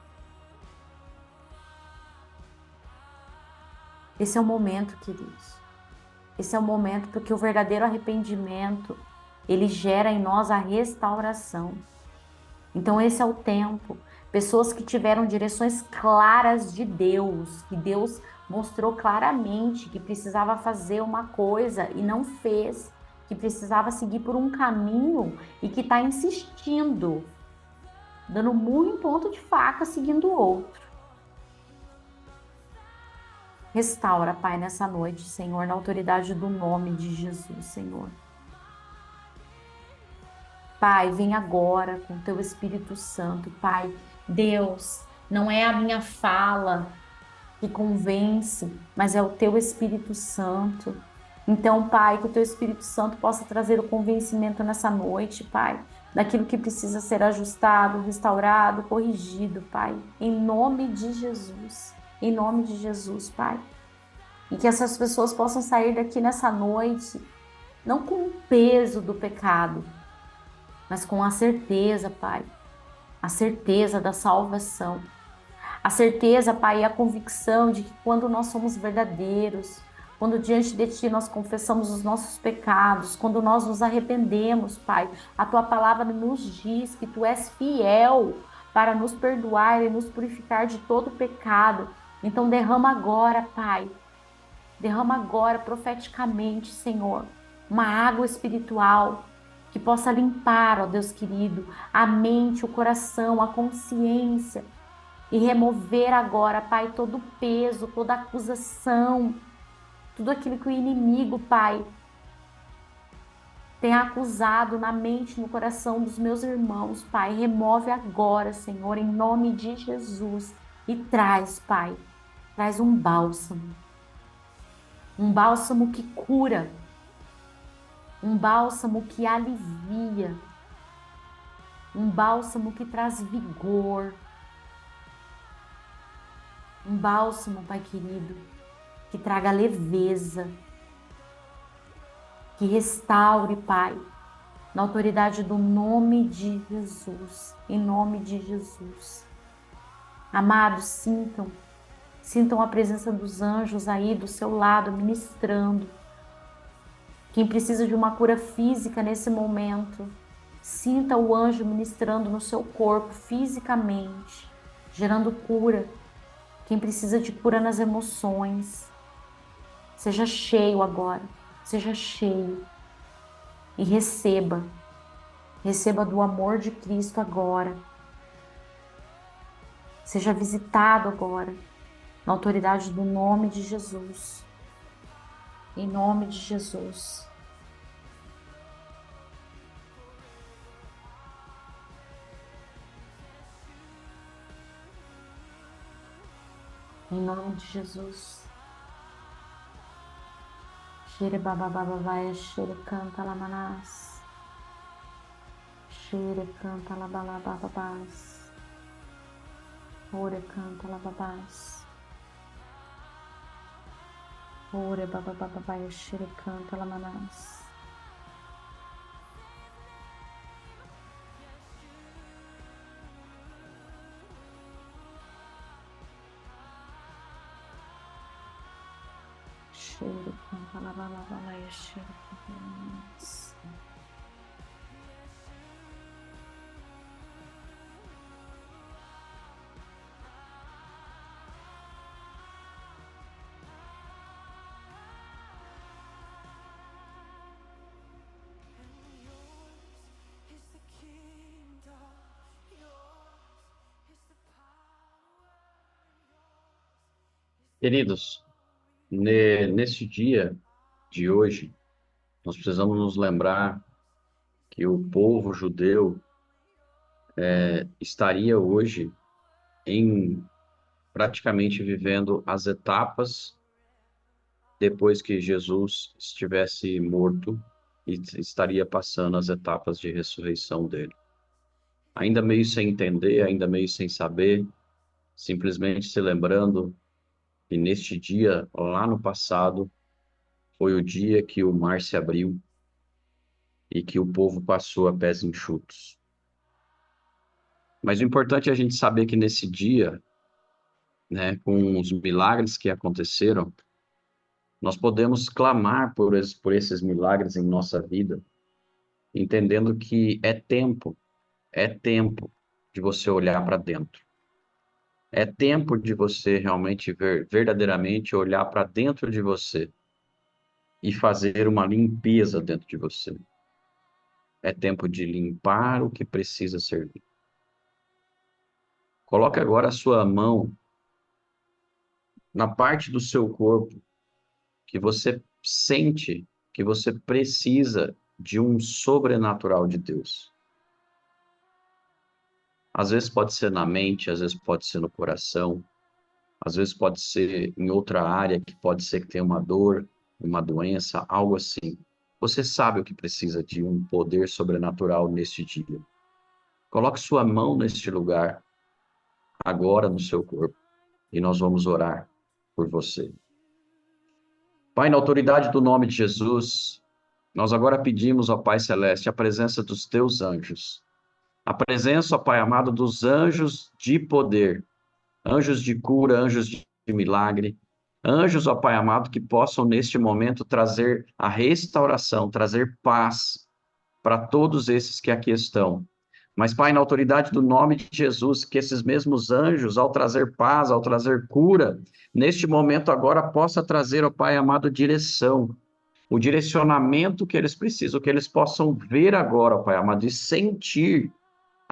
Speaker 1: Esse é o momento, queridos. Esse é o momento porque o verdadeiro arrependimento, ele gera em nós a restauração. Então esse é o tempo. Pessoas que tiveram direções claras de Deus, que Deus mostrou claramente que precisava fazer uma coisa e não fez, que precisava seguir por um caminho e que está insistindo, dando murro em ponto de faca, seguindo o outro. Restaura, Pai, nessa noite, Senhor, na autoridade do nome de Jesus, Senhor. Pai, vem agora com teu Espírito Santo, Pai. Deus, não é a minha fala que convence, mas é o teu Espírito Santo. Então, Pai, que o teu Espírito Santo possa trazer o convencimento nessa noite, Pai, daquilo que precisa ser ajustado, restaurado, corrigido, Pai, em nome de Jesus. Em nome de Jesus, Pai. E que essas pessoas possam sair daqui nessa noite, não com o peso do pecado, mas com a certeza, Pai, a certeza da salvação. A certeza, Pai, e a convicção de que quando nós somos verdadeiros, quando diante de Ti nós confessamos os nossos pecados, quando nós nos arrependemos, Pai, a Tua palavra nos diz que Tu és fiel para nos perdoar e nos purificar de todo pecado. Então derrama agora, Pai, derrama agora profeticamente, Senhor, uma água espiritual que possa limpar, ó Deus querido, a mente, o coração, a consciência e remover agora, Pai, todo o peso, toda a acusação, tudo aquilo que o inimigo, Pai, tem acusado na mente, no coração dos meus irmãos, Pai. Remove agora, Senhor, em nome de Jesus e traz, Pai, traz um bálsamo que cura, um bálsamo que alivia, um bálsamo que traz vigor, um bálsamo, Pai querido, que traga leveza, que restaure, Pai, na autoridade do nome de Jesus, em nome de Jesus. Amados, sintam a presença dos anjos aí do seu lado, ministrando. Quem precisa de uma cura física nesse momento, sinta o anjo ministrando no seu corpo fisicamente, gerando cura. Quem precisa de cura nas emoções, seja cheio agora, seja cheio e receba do amor de Cristo agora. Seja visitado agora, na autoridade do nome de Jesus. Em nome de Jesus. Em nome de Jesus. Xere babababavaia, xere canta lamanás. Xere canta labalabababás. Ore canta lababás. Ore babababavaia, xere canta lamanás.
Speaker 2: Queridos, nesse dia de hoje, nós precisamos nos lembrar que o povo judeu estaria hoje em praticamente vivendo as etapas depois que Jesus estivesse morto e estaria passando as etapas de ressurreição dele. Ainda meio sem entender, ainda meio sem saber, simplesmente se lembrando que neste dia, lá no passado, foi o dia que o mar se abriu e que o povo passou a pés enxutos. Mas o importante é a gente saber que nesse dia, né, com os milagres que aconteceram, nós podemos clamar por esses milagres em nossa vida, entendendo que é tempo de você olhar para dentro. É tempo de você realmente verdadeiramente olhar para dentro de você e fazer uma limpeza dentro de você. É tempo de limpar o que precisa ser limpo. Coloque agora a sua mão na parte do seu corpo que você sente que você precisa de um sobrenatural de Deus. Às vezes pode ser na mente, às vezes pode ser no coração, às vezes pode ser em outra área, que pode ser que tenha uma dor, uma doença, algo assim. Você sabe o que precisa de um poder sobrenatural neste dia. Coloque sua mão neste lugar, agora no seu corpo, e nós vamos orar por você. Pai, na autoridade do nome de Jesus, nós agora pedimos ao Pai Celeste a presença dos teus anjos. A presença, ó Pai amado, dos anjos de poder, anjos de cura, anjos de milagre, anjos, ó Pai amado, que possam neste momento trazer a restauração, trazer paz para todos esses que aqui estão. Mas, Pai, na autoridade do nome de Jesus, que esses mesmos anjos, ao trazer paz, ao trazer cura, neste momento agora possa trazer, ó Pai amado, direção, o direcionamento que eles precisam, que eles possam ver agora, ó Pai amado, e sentir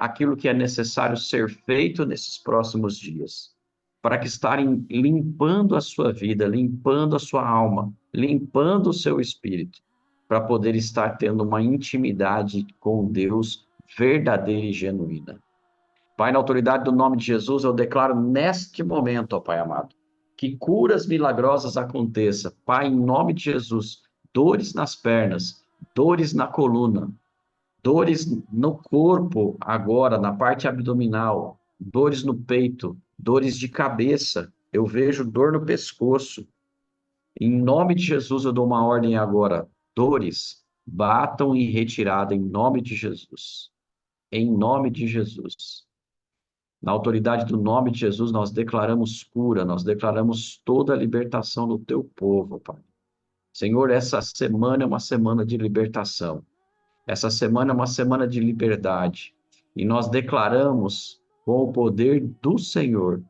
Speaker 2: aquilo que é necessário ser feito nesses próximos dias, para que estarem limpando a sua vida, limpando a sua alma, limpando o seu espírito, para poder estar tendo uma intimidade com Deus verdadeira e genuína. Pai, na autoridade do nome de Jesus, eu declaro neste momento, ó Pai amado, que curas milagrosas aconteçam. Pai, em nome de Jesus, dores nas pernas, dores na coluna, dores no corpo agora, na parte abdominal, dores no peito, dores de cabeça. Eu vejo dor no pescoço. Em nome de Jesus, eu dou uma ordem agora. Dores, batam em retirada em nome de Jesus. Em nome de Jesus. Na autoridade do nome de Jesus, nós declaramos cura, nós declaramos toda a libertação do teu povo, Pai. Senhor, essa semana é uma semana de libertação. Essa semana é uma semana de liberdade. E nós declaramos, com o poder do Senhor,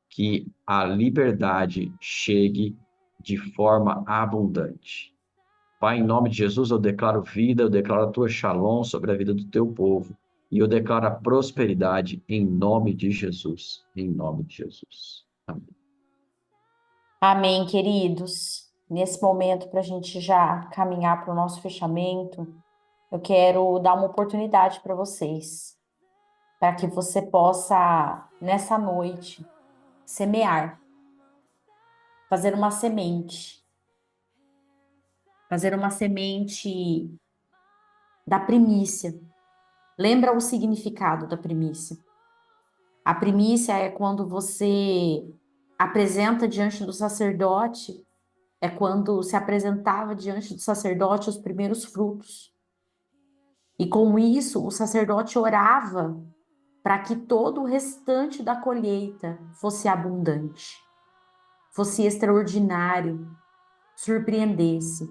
Speaker 2: que a liberdade chegue de forma abundante. Pai, em nome de Jesus, eu declaro vida, eu declaro a tua shalom sobre a vida do teu povo. E eu declaro a prosperidade em nome de Jesus. Em nome de Jesus. Amém.
Speaker 1: Amém, queridos. Nesse momento, para a gente já caminhar para o nosso fechamento, eu quero dar uma oportunidade para vocês, para que você possa, nessa noite, semear, fazer uma semente, fazer uma semente da primícia. Lembra o significado da primícia? A primícia é quando você apresenta diante do sacerdote, é quando se apresentava diante do sacerdote os primeiros frutos. E com isso, o sacerdote orava para que todo o restante da colheita fosse abundante, fosse extraordinário. surpreendesse.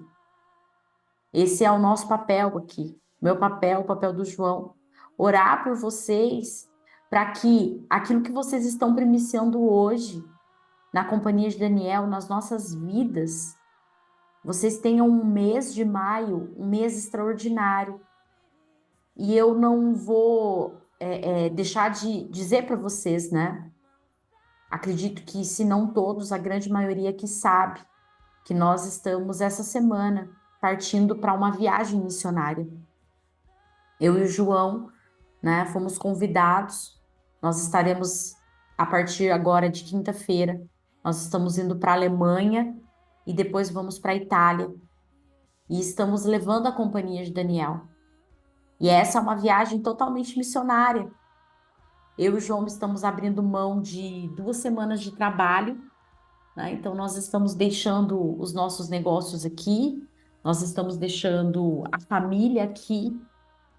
Speaker 1: Esse é o nosso papel aqui. Meu papel, o papel do João. Orar por vocês para que aquilo que vocês estão primiciando hoje, na companhia de Daniel, nas nossas vidas, vocês tenham um mês de maio, um mês extraordinário. E eu não vou deixar de dizer para vocês, né? Acredito que, se não todos, a grande maioria que sabe que nós estamos essa semana partindo para uma viagem missionária. Eu e o João, né, fomos convidados. Nós estaremos, a partir agora de quinta-feira, nós estamos indo para a Alemanha e depois vamos para a Itália. E estamos levando a companhia de Daniel. E essa é uma viagem totalmente missionária. Eu e o João estamos abrindo mão de 2 semanas de trabalho, né? Então, nós estamos deixando os nossos negócios aqui, nós estamos deixando a família aqui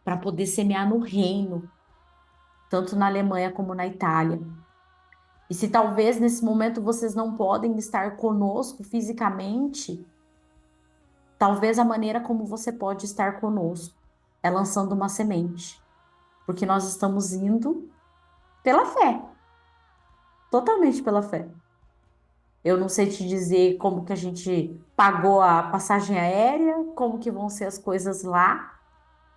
Speaker 1: para poder semear no reino, tanto na Alemanha como na Itália. E se talvez nesse momento vocês não podem estar conosco fisicamente, talvez a maneira como você pode estar conosco é lançando uma semente, porque nós estamos indo pela fé, totalmente pela fé. Eu não sei te dizer como que a gente pagou a passagem aérea, como que vão ser as coisas lá,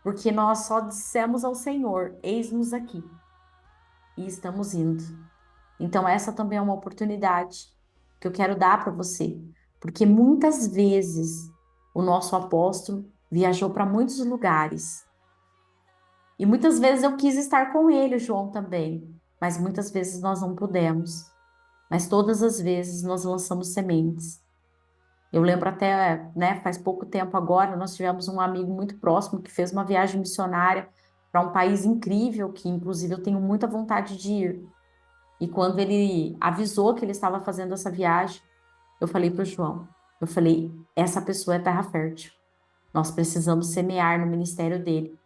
Speaker 1: porque nós só dissemos ao Senhor: eis-nos aqui, e estamos indo. Então, essa também é uma oportunidade que eu quero dar para você, porque muitas vezes o nosso apóstolo viajou para muitos lugares, e muitas vezes eu quis estar com ele, o João também, mas muitas vezes nós não pudemos. Mas todas as vezes nós lançamos sementes. Eu lembro até, né, faz pouco tempo agora, nós tivemos um amigo muito próximo que fez uma viagem missionária para um país incrível, que inclusive eu tenho muita vontade de ir. E quando ele avisou que ele estava fazendo essa viagem, eu falei para o João, eu falei, essa pessoa é terra fértil. Nós precisamos semear no ministério dele,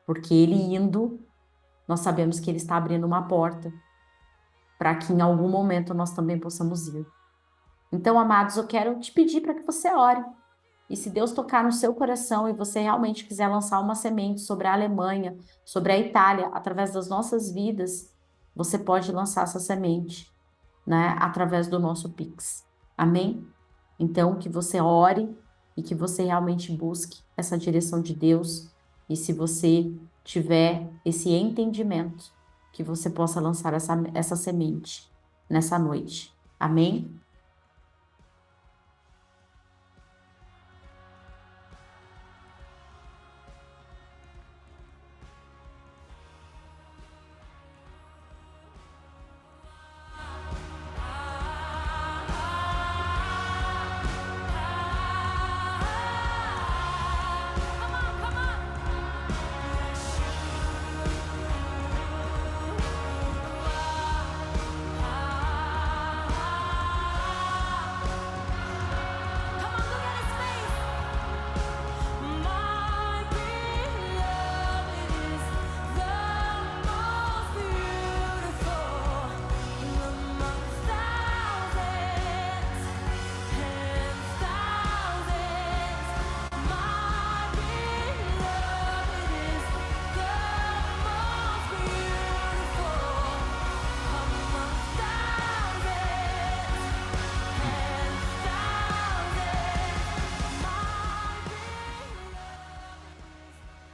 Speaker 1: porque ele indo, nós sabemos que ele está abrindo uma porta para que em algum momento nós também possamos ir. Então, amados, eu quero te pedir para que você ore. E se Deus tocar no seu coração e você realmente quiser lançar uma semente sobre a Alemanha, sobre a Itália, através das nossas vidas, você pode lançar essa semente, né, através do nosso Pix. Amém? Então, que você ore e que você realmente busque essa direção de Deus. E se você tiver esse entendimento, que você possa lançar essa semente nessa noite. Amém?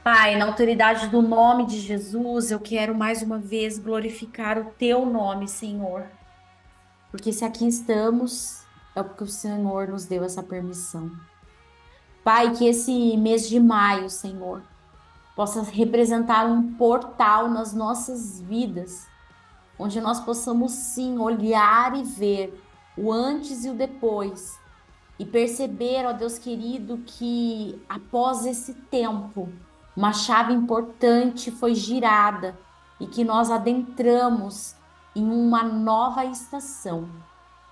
Speaker 1: Pai, na autoridade do nome de Jesus, eu quero mais uma vez glorificar o teu nome, Senhor. Porque se aqui estamos, é porque o Senhor nos deu essa permissão. Pai, que esse mês de maio, Senhor, possa representar um portal nas nossas vidas, onde nós possamos sim olhar e ver o antes e o depois, e perceber, ó Deus querido, que após esse tempo, uma chave importante foi girada e que nós adentramos em uma nova estação.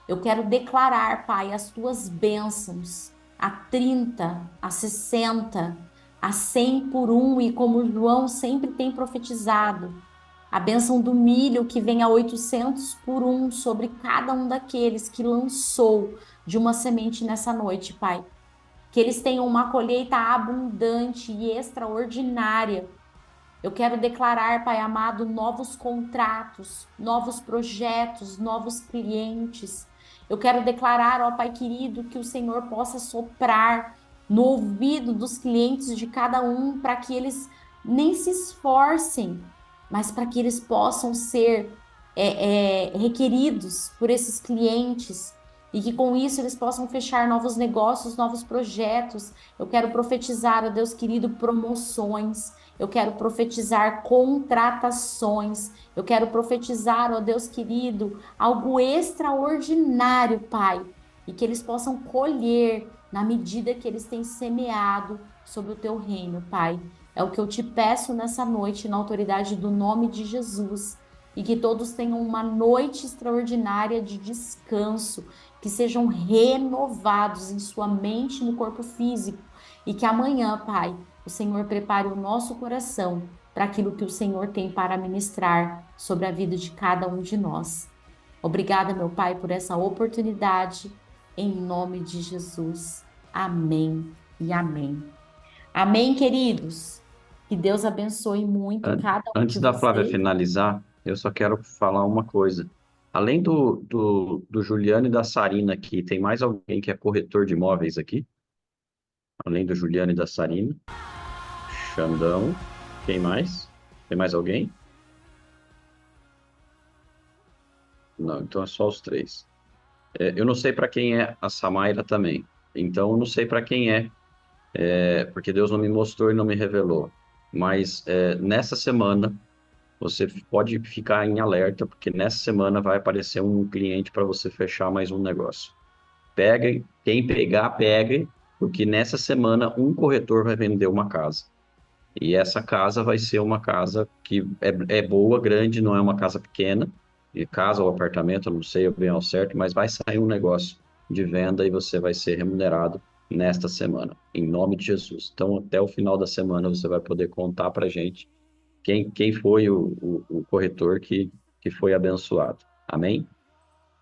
Speaker 1: Eu quero declarar, Pai, as tuas bênçãos a 30, a 60, a 100 por um, e como João sempre tem profetizado, A bênção do milho que vem a 800 por um sobre cada um daqueles que lançou de uma semente nessa noite, Pai. Que eles tenham uma colheita abundante e extraordinária. Eu quero declarar, Pai amado, novos contratos, novos projetos, novos clientes. Eu quero declarar, ó Pai querido, que o Senhor possa soprar no ouvido dos clientes de cada um, para que eles nem se esforcem, mas para que eles possam ser requeridos por esses clientes e que com isso eles possam fechar novos negócios, novos projetos. Eu quero profetizar, ó Deus querido, promoções. Eu quero profetizar contratações. Eu quero profetizar, ó Deus querido, algo extraordinário, Pai, e que eles possam colher na medida que eles têm semeado sobre o teu reino, Pai. É o que eu te peço nessa noite, na autoridade do nome de Jesus. E que todos tenham uma noite extraordinária de descanso, que sejam renovados em sua mente e no corpo físico. E que amanhã, Pai, o Senhor prepare o nosso coração para aquilo que o Senhor tem para ministrar sobre a vida de cada um de nós. Obrigada, meu Pai, por essa oportunidade, em nome de Jesus. Amém e amém. Amém, queridos. Que Deus abençoe muito cada um
Speaker 2: Antes
Speaker 1: de
Speaker 2: da Flávia
Speaker 1: vocês.
Speaker 2: finalizar, eu só quero falar uma coisa. Além do Juliano e da Sarina aqui, tem mais alguém que é corretor de imóveis aqui? Além do Juliano e da Sarina? Xandão. Quem mais? Tem mais alguém? Não, então é só os três. Eu não sei para quem é a Samaira também. Então eu não sei para quem é, porque Deus não me mostrou e não me revelou. Mas nessa semana você pode ficar em alerta, porque nessa semana vai aparecer um cliente para você fechar mais um negócio. Pega, quem pegar, pegue, porque nessa semana um corretor vai vender uma casa. E essa casa vai ser uma casa que é boa, grande, não é uma casa pequena, e casa ou apartamento, eu não sei bem ao certo, mas vai sair um negócio de venda e você vai ser remunerado nesta semana, em nome de Jesus. Então, até o final da semana, você vai poder contar para gente quem foi o corretor que foi abençoado. Amém?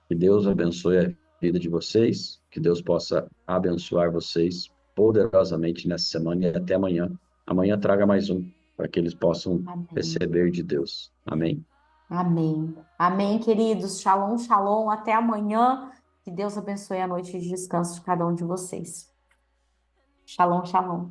Speaker 2: Que Deus abençoe a vida de vocês, que Deus possa abençoar vocês poderosamente nessa semana e até amanhã. Amanhã traga mais um, para que eles possam
Speaker 1: Amém.
Speaker 2: receber de Deus. Amém?
Speaker 1: Amém. Amém, queridos. Shalom, shalom. Até amanhã. Que Deus abençoe a noite de descanso de cada um de vocês. Shalom, shalom.